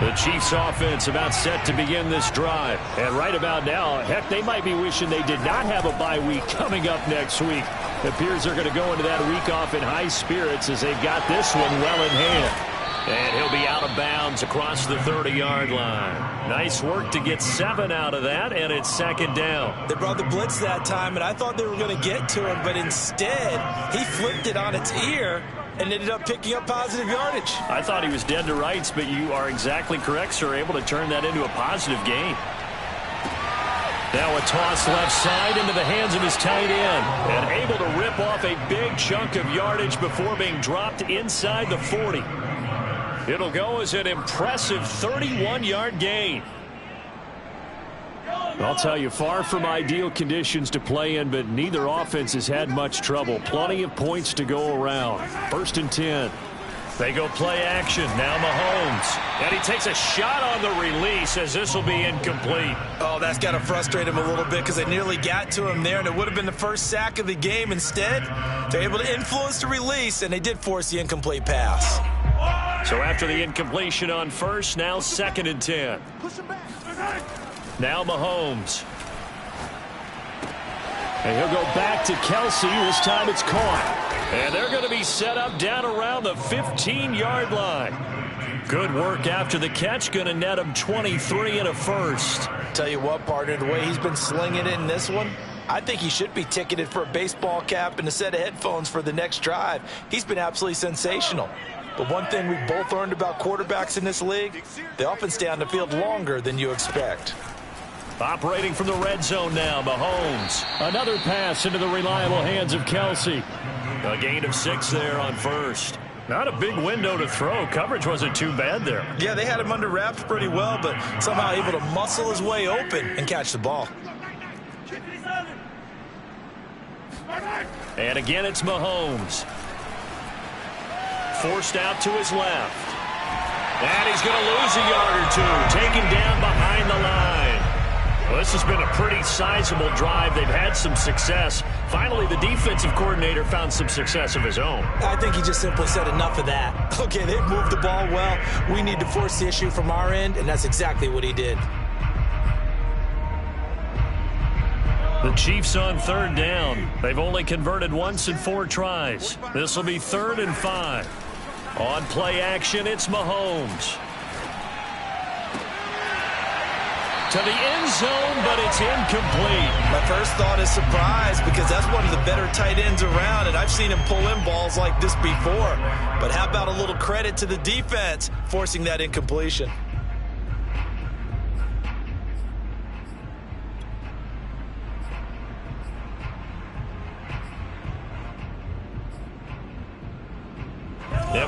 Speaker 3: The Chiefs offense about set to begin this drive. And right about now, heck, they might be wishing they did not have a bye week coming up next week. It appears they're going to go into that week off in high spirits as they've got this one well in hand.
Speaker 1: And he'll be out of bounds across the 30-yard line. Nice work to get 7 out of that, and it's 2nd down.
Speaker 2: They brought the blitz that time, and I thought they were going to get to him, but instead, he flipped it on its ear and ended up picking up positive yardage.
Speaker 1: I thought he was dead to rights, but you are exactly correct, sir. Able to turn that into a positive gain. Now a toss left side into the hands of his tight end. And able to rip off a big chunk of yardage before being dropped inside the 40. It'll go as an impressive 31-yard gain.
Speaker 3: I'll tell you, far from ideal conditions to play in, but neither offense has had much trouble. Plenty of points to go around. 1st and 10.
Speaker 1: They go play action. Now Mahomes. And he takes a shot on the release as this will be incomplete.
Speaker 2: Oh, that's got to frustrate him a little bit because they nearly got to him there, and it would have been the first sack of the game. Instead, they're able to influence the release, and they did force the incomplete pass.
Speaker 1: So after the incompletion on first, now 2nd and 10. Now Mahomes.
Speaker 3: And he'll go back to Kelsey. This time it's caught.
Speaker 1: And they're going to be set up down around the 15-yard line. Good work after the catch. Going to net him 23 and a first.
Speaker 2: Tell you what, partner, the way he's been slinging it in this one, I think he should be ticketed for a baseball cap and a set of headphones for the next drive. He's been absolutely sensational. But one thing we've both learned about quarterbacks in this league, they often stay on the field longer than you expect.
Speaker 1: Operating from the red zone now, Mahomes.
Speaker 3: Another pass into the reliable hands of Kelsey.
Speaker 1: A gain of 6 there on first. Not a big window to throw. Coverage wasn't too bad there.
Speaker 2: Yeah, they had him under wraps pretty well, but somehow able to muscle his way open and catch the ball.
Speaker 1: And again, it's Mahomes. Forced out to his left. And he's going to lose a yard or two. Taken down behind the line. Well, this has been a pretty sizable drive. They've had some success. Finally, the defensive coordinator found some success of his own.
Speaker 2: I think he just simply said enough of that. Okay, they've moved the ball well. We need to force the issue from our end, and that's exactly what he did.
Speaker 1: The Chiefs on 3rd down. They've only converted once in 4 tries. This will be 3rd and 5. On play action, it's Mahomes. To the end zone, but it's incomplete.
Speaker 2: My first thought is surprise because that's one of the better tight ends around, and I've seen him pull in balls like this before. But how about a little credit to the defense forcing that incompletion?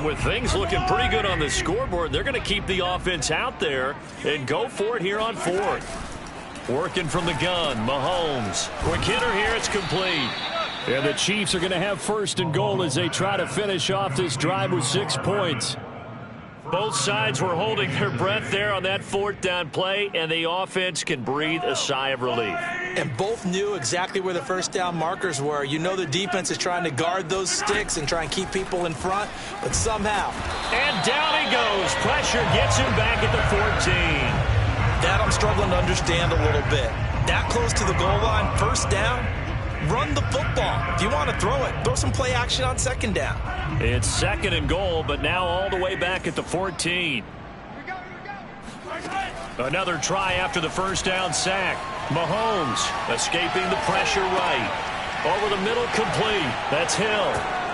Speaker 3: And with things looking pretty good on the scoreboard, they're going to keep the offense out there and go for it here on fourth. Working from the gun, Mahomes. Quick hitter here, it's complete. And the Chiefs are going to have first and goal as they try to finish off this drive with 6 points. Both sides were holding their breath there on that fourth down play, and the offense can breathe a sigh of relief.
Speaker 2: And both knew exactly where the first down markers were. You know the defense is trying to guard those sticks and try and keep people in front, but somehow.
Speaker 3: And down he goes. Pressure gets him back at the 14.
Speaker 2: That I'm struggling to understand a little bit. That close to the goal line, first down, run the football. If you want to throw it, throw some play action on second down.
Speaker 3: It's second and goal, but now all the way back at the 14. Another try after the first down sack. Mahomes escaping the pressure right. Over the middle, complete. That's Hill.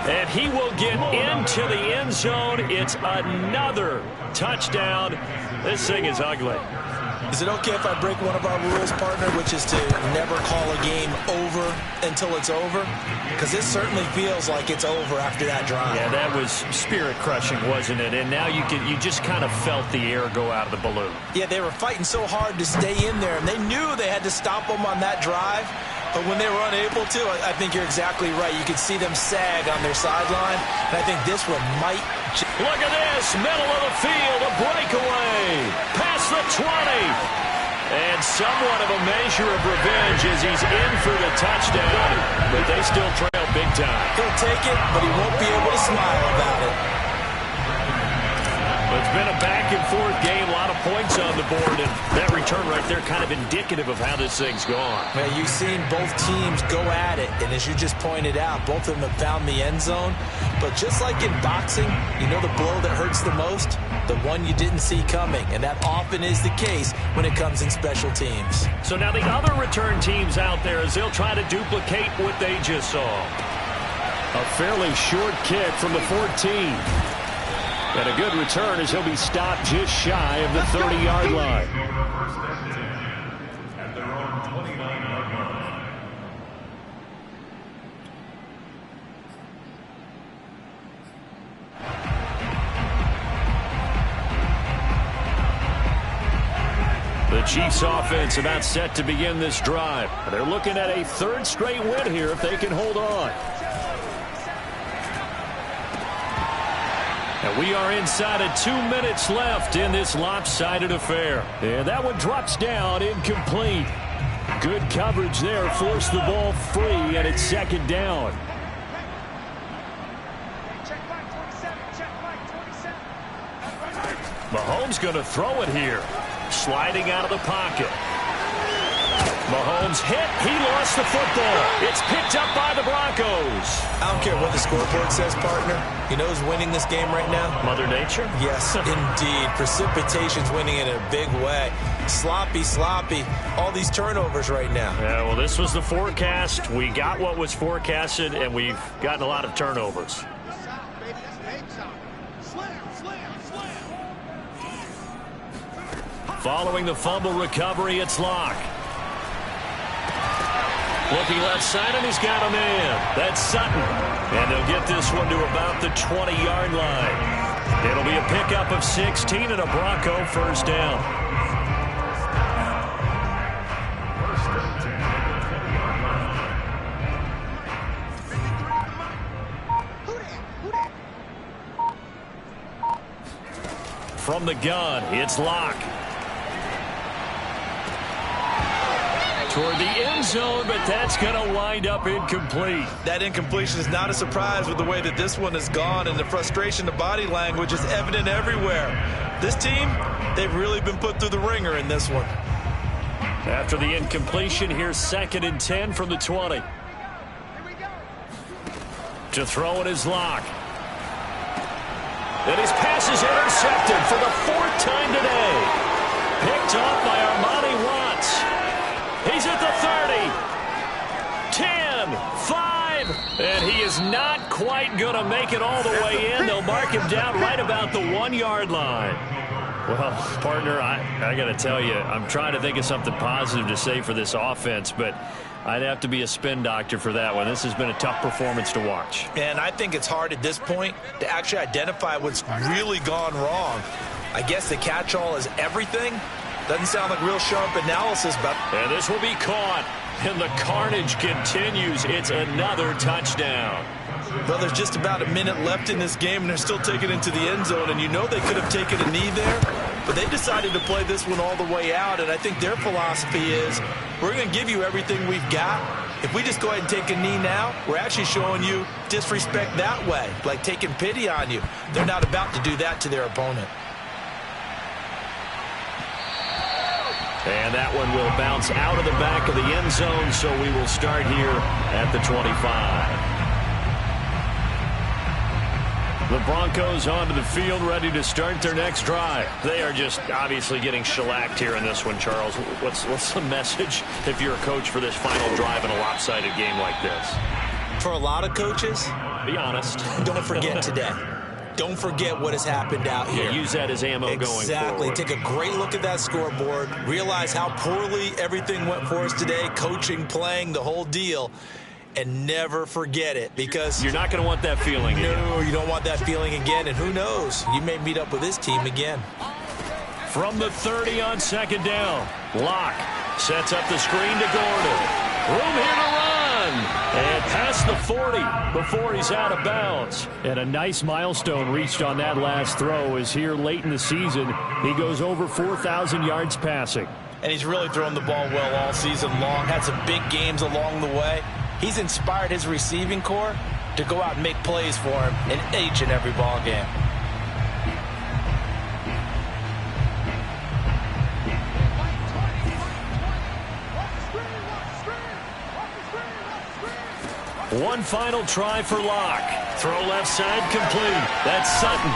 Speaker 3: And he will get into the end zone. It's another touchdown. This thing is ugly.
Speaker 2: Is it okay if I break one of our rules, partner, which is to never call a game over until it's over? Because this certainly feels like it's over after that drive.
Speaker 3: Yeah, that was spirit-crushing, wasn't it? And now you just kind of felt the air go out of the balloon.
Speaker 2: Yeah, they were fighting so hard to stay in there, and they knew they had to stop them on that drive. But when they were unable to, I think you're exactly right. You could see them sag on their sideline, and I think this one might.
Speaker 3: Look at this, middle of the field, a breakaway, past the 20. And somewhat of a measure of revenge as he's in for the touchdown, but they still trail big time.
Speaker 2: He'll take it, but he won't be able to smile about it.
Speaker 3: It's been a back-and-forth game, a lot of points on the board, and that return right there kind of indicative of how this thing's gone.
Speaker 2: Man, you've seen both teams go at it, and as you just pointed out, both of them have found the end zone. But just like in boxing, you know the blow that hurts the most? The one you didn't see coming, and that often is the case when it comes in special teams.
Speaker 3: So now the other return teams out there as they'll try to duplicate what they just saw. A fairly short kick from the 14. And a good return as he'll be stopped just shy of the 30-yard line.
Speaker 4: At their own 29-yard line.
Speaker 3: The Chiefs offense about set to begin this drive. They're looking at a third straight win here if they can hold on. And we are inside of 2 minutes left in this lopsided affair. And that one drops down incomplete. Good coverage there, forced the ball free, and it's second down. Mahomes going to throw it here. Sliding out of the pocket. Mahomes hit. He lost the football. It's picked up by the Broncos.
Speaker 2: I don't care what the scoreboard says, partner. You know who's winning this game right now?
Speaker 3: Mother Nature?
Speaker 2: Yes, indeed. Precipitation's winning in a big way. Sloppy. All these turnovers right now.
Speaker 3: Yeah, well, this was the forecast. We got what was forecasted, and we've gotten a lot of turnovers. Following the fumble recovery, it's Locke. Looking left side, and he's got a man. That's Sutton. And they'll get this one to about the 20-yard line. It'll be a pickup of 16 and a Bronco first down. From the gun, it's Locke. Toward the end zone, but that's going to wind up incomplete.
Speaker 2: That incompletion is not a surprise with the way that this one has gone, and the frustration, the body language is evident everywhere. This team, they've really been put through the ringer in this one.
Speaker 3: After the incompletion, here's 2nd and 10 from the 20. To throw it is Locke. And his pass is intercepted for the 4th time today. Picked off by Armani Watts. He's at the 30, 10, 5, and he is not quite going to make it all the way in. They'll mark him down right about the 1-yard line. Well, partner, I got to tell you, I'm trying to think of something positive to say for this offense, but I'd have to be a spin doctor for that one. This has been a tough performance to watch.
Speaker 2: And I think it's hard at this point to actually identify what's really gone wrong. I guess the catch-all is everything. Doesn't sound like real sharp analysis, but...
Speaker 3: And this will be caught, and the carnage continues. It's another touchdown.
Speaker 2: Well, there's just about a minute left in this game, and they're still taking it into the end zone. And you know they could have taken a knee there, but they decided to play this one all the way out. And I think their philosophy is, we're going to give you everything we've got. If we just go ahead and take a knee now, we're actually showing you disrespect that way, like taking pity on you. They're not about to do that to their opponent.
Speaker 3: And that one will bounce out of the back of the end zone, so we will start here at the 25. The Broncos onto the field, ready to start their next drive. They are just obviously getting shellacked here in this one, Charles. What's the message if you're a coach for this final drive in a lopsided game like this?
Speaker 2: For a lot of coaches,
Speaker 3: be honest.
Speaker 2: Don't forget today. Don't forget what has happened out here.
Speaker 3: Yeah, use that as ammo going forward.
Speaker 2: Exactly. Take a great look at that scoreboard. Realize how poorly everything went for us today. Coaching, playing, the whole deal. And never forget it, because
Speaker 3: you're not going to want that feeling again.
Speaker 2: No, you don't want that feeling again. And who knows? You may meet up with this team again.
Speaker 3: From the 30 on second down, Locke sets up the screen to Gordon. Room here to run. And past the 40 before he's out of bounds. And a nice milestone reached on that last throw is here late in the season. He goes over 4,000 yards passing.
Speaker 2: And he's really thrown the ball well all season long. Had some big games along the way. He's inspired his receiving corps to go out and make plays for him in each and every ball game.
Speaker 3: One final try for Locke. Throw left side complete. That's Sutton.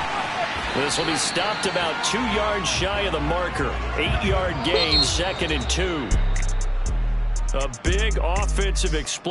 Speaker 3: This will be stopped about 2 yards shy of the marker. 8-yard gain, 2nd and 2. A big offensive explosion.